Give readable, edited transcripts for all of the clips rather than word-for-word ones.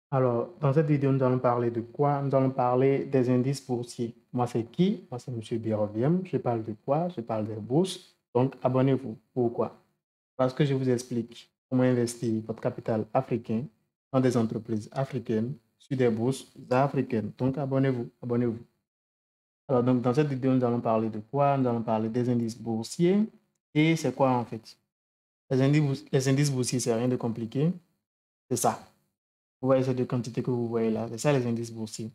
Alors, dans cette vidéo, nous allons parler de quoi? Nous allons parler des indices boursiers. Moi, c'est qui? Moi, c'est Monsieur Biroviem. Je parle de quoi? Je parle des bourses. Donc, abonnez-vous. Pourquoi? Parce que je vous explique comment investir votre capital africain dans des entreprises africaines sur des bourses africaines. Donc, abonnez-vous. Abonnez-vous. Alors, donc, dans cette vidéo, nous allons parler de quoi? Nous allons parler des indices boursiers. Et c'est quoi en fait? Les indices boursiers, c'est rien de compliqué. C'est ça. Vous voyez ces deux quantités que vous voyez là. C'est ça les indices boursiers.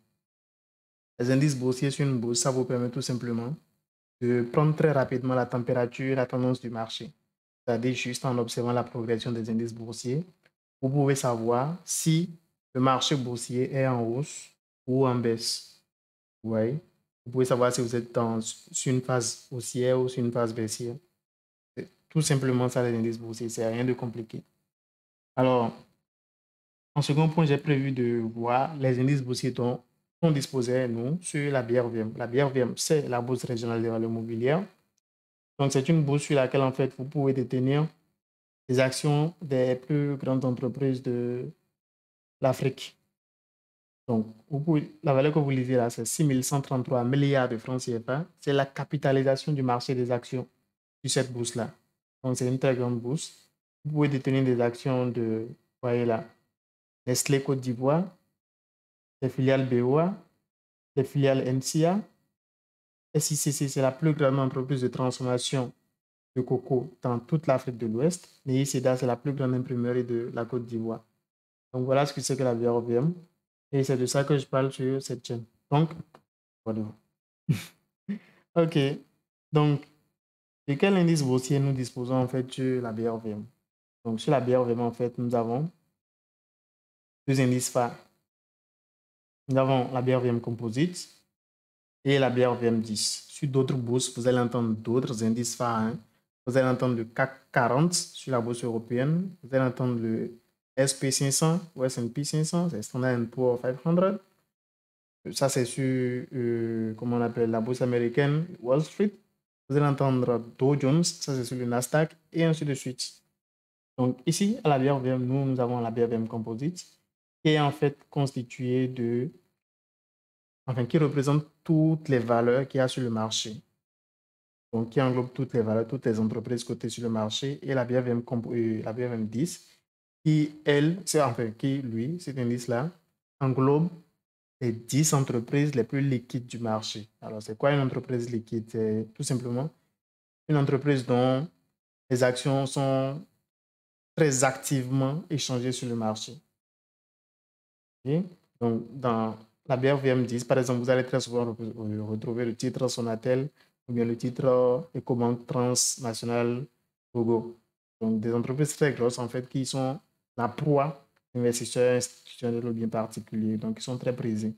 Les indices boursiers sur une bourse, ça vous permet tout simplement de prendre très rapidement la température, la tendance du marché. C'est-à-dire juste en observant la progression des indices boursiers, vous pouvez savoir si le marché boursier est en hausse ou en baisse. Vous voyez? Vous pouvez savoir si vous êtes sur une phase haussière ou sur une phase baissière. C'est tout simplement ça les indices boursiers, c'est rien de compliqué. Alors, en second point, j'ai prévu de voir les indices boursiers dont on disposait, nous, sur la BRVM. La BRVM, c'est la Bourse régionale des valeurs mobilières. Donc, c'est une bourse sur laquelle, en fait, vous pouvez détenir des actions des plus grandes entreprises de l'Afrique. Donc, la valeur que vous lisez là, c'est 6 133 milliards de francs CFA. C'est la capitalisation du marché des actions sur cette bourse-là. Donc, c'est une très grande bourse. Vous pouvez détenir des actions de, voyez là, Nestlé Côte d'Ivoire, les filiales BOA, les filiales NCA. SICC, c'est la plus grande entreprise de transformation de coco dans toute l'Afrique de l'Ouest. NICEDA, c'est la plus grande imprimerie de la Côte d'Ivoire. Donc voilà ce que c'est que la BRVM. Et c'est de ça que je parle sur cette chaîne. Donc, voilà. OK. Donc, de quel indice boursier nous disposons en fait sur la BRVM? Donc, sur la BRVM, en fait, nous avons deux indices phares. Nous avons la BRVM Composite et la BRVM 10. Sur d'autres bourses, vous allez entendre d'autres indices phares. Hein. Vous allez entendre le CAC 40 sur la bourse européenne. Vous allez entendre le SP 500 ou S&P 500, c'est Standard Poor's 500. Ça, c'est sur, comment on appelle, la bourse américaine, Wall Street. Vous allez entendre Dow Jones, ça c'est sur le Nasdaq, et ainsi de suite. Donc ici, à la BRVM, nous avons la BRVM Composite, qui est en fait constituée de, enfin, qui représente toutes les valeurs qu'il y a sur le marché. Donc, qui englobe toutes les valeurs, toutes les entreprises cotées sur le marché, et la BRVM 10, qui, elle, c'est enfin, qui, lui, cet indice-là, englobe les 10 entreprises les plus liquides du marché. Alors, c'est quoi une entreprise liquide? C'est tout simplement une entreprise dont les actions sont très activement échangées sur le marché. Okay? Donc, dans la BRVM 10, par exemple, vous allez très souvent retrouver le titre Sonatel ou bien le titre Ecobank Transnational Togo. Donc, des entreprises très grosses, en fait, qui sont la proie d'investisseurs institutionnels ou bien particuliers. Donc, ils sont très prisés.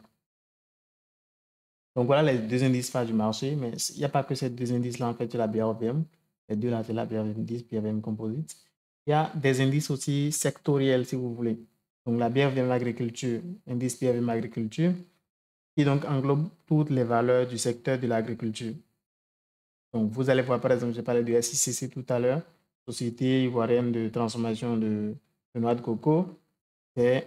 Donc, voilà les deux indices phares du marché, mais il n'y a pas que ces deux indices-là, en fait, sur la BRVM. Les deux là, c'est la BRVM 10, BRVM Composite. Il y a des indices aussi sectoriels, si vous voulez. Donc, la BRVM Agriculture, indice BRVM Agriculture, qui donc englobe toutes les valeurs du secteur de l'agriculture. Donc, vous allez voir, par exemple, j'ai parlé de SICC tout à l'heure, Société ivoirienne de transformation de noix de coco. Et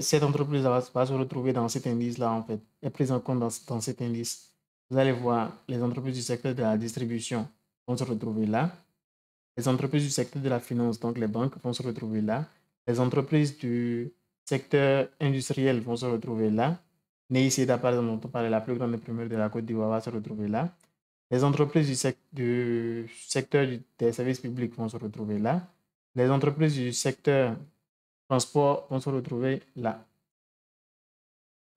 cette entreprise va se retrouver dans cet indice-là, en fait, est prise en compte dans cet indice. Vous allez voir, les entreprises du secteur de la distribution vont se retrouver là. Les entreprises du secteur de la finance, donc les banques, vont se retrouver là. Les entreprises du secteur industriel vont se retrouver là. NICEDA, par exemple, dont on parlait, la plus grande imprimerie de la Côte d'Ivoire, va se retrouver là. Les entreprises du secteur des services publics vont se retrouver là. Les entreprises du secteur transport vont se retrouver là.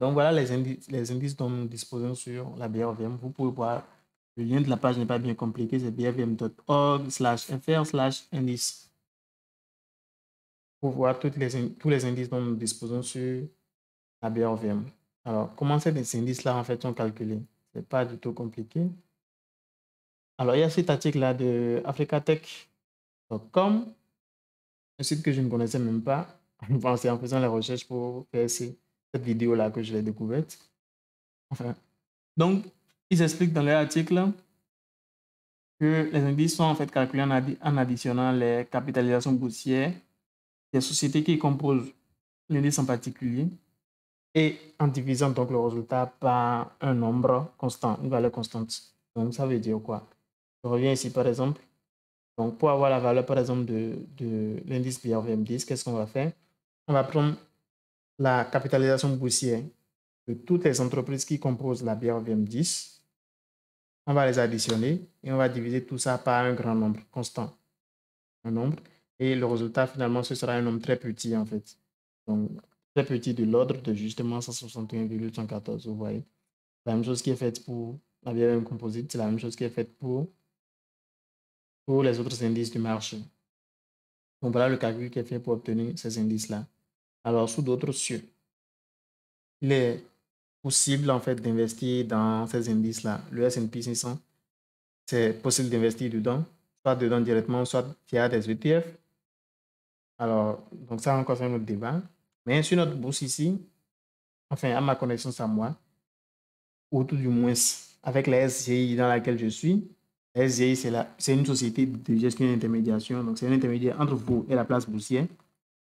Donc voilà les indices dont nous disposons sur la BRVM. Vous pouvez voir, le lien de la page n'est pas bien compliqué, c'est brvm.org/fr/indice. Pour voir tous les indices dont nous disposons sur la BRVM. Alors, comment ces indices-là en fait sont calculés? Ce n'est pas du tout compliqué. Alors, il y a cet article-là de africatech.com, un site que je ne connaissais même pas. Enfin, c'est en faisant les recherches pour faire cette vidéo-là que je l'ai découverte. Enfin, donc, ils expliquent dans leur article que les indices sont en fait calculés en additionnant les capitalisations boursières des sociétés qui composent l'indice en particulier, et en divisant donc le résultat par un nombre constant, une valeur constante. Donc, ça veut dire quoi? Je reviens ici, par exemple. Donc, pour avoir la valeur, par exemple, de l'indice BRVM10, qu'est-ce qu'on va faire? On va prendre la capitalisation boursière de toutes les entreprises qui composent la BRVM10. On va les additionner et on va diviser tout ça par un grand nombre constant. Un nombre. Et le résultat, finalement, ce sera un nombre très petit, en fait. Donc, très petit de l'ordre de justement 161,114. Vous voyez? La même chose qui est faite pour la BRVM composite, c'est la même chose qui est faite pour les autres indices du marché. Donc, voilà le calcul qui est fait pour obtenir ces indices-là. Alors, sous d'autres cieux, il est possible, en fait, d'investir dans ces indices-là. Le S&P 500, c'est possible d'investir dedans, soit dedans directement, soit via des ETF. Alors, donc ça encore, c'est un autre débat. Mais sur notre bourse ici, enfin, à ma connaissance à moi, ou tout du moins avec la SGI dans laquelle je suis, la SGI, c'est une société de gestion et d'intermédiation. Donc, c'est un intermédiaire entre vous et la place boursière.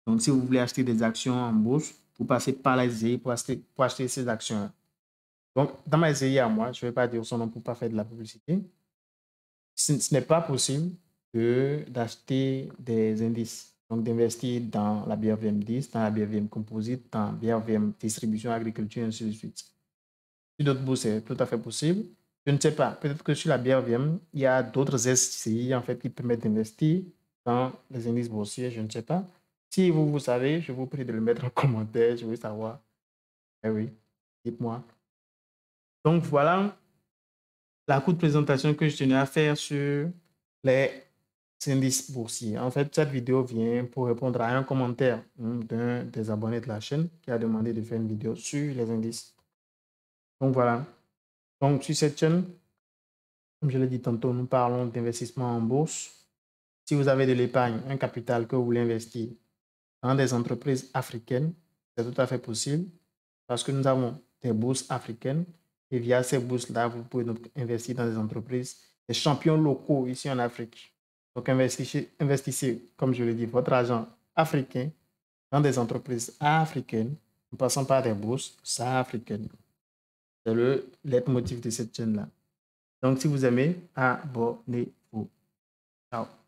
Donc, si vous voulez acheter des actions en bourse, vous passez par la SGI pour acheter ces actions-là. Donc, dans ma SGI à moi, je ne vais pas dire son nom pour ne pas faire de la publicité, ce n'est pas possible d'acheter des indices. Donc, d'investir dans la BRVM10, dans la BRVM Composite, dans la BRVM Distribution Agriculture, et ainsi de suite. Sur d'autres bourses, c'est tout à fait possible. Je ne sais pas. Peut-être que sur la BRVM, il y a d'autres SCI en fait, qui permettent d'investir dans les indices boursiers. Je ne sais pas. Si vous savez, je vous prie de le mettre en commentaire. Je veux savoir. Eh oui, dites-moi. Donc, voilà la courte présentation que je tenais à faire sur les indices boursiers. En fait, cette vidéo vient pour répondre à un commentaire d'un des abonnés de la chaîne qui a demandé de faire une vidéo sur les indices. Donc voilà. Donc sur cette chaîne, comme je l'ai dit tantôt, nous parlons d'investissement en bourse. Si vous avez de l'épargne, un capital que vous voulez investir dans des entreprises africaines, c'est tout à fait possible parce que nous avons des bourses africaines et via ces bourses-là, vous pouvez donc investir dans des entreprises, des champions locaux ici en Afrique. Donc investissez, comme je l'ai dit, votre argent africain dans des entreprises africaines en passant par des bourses africaines. C'est le leitmotiv de cette chaîne-là. Donc, si vous aimez, abonnez-vous. Ciao.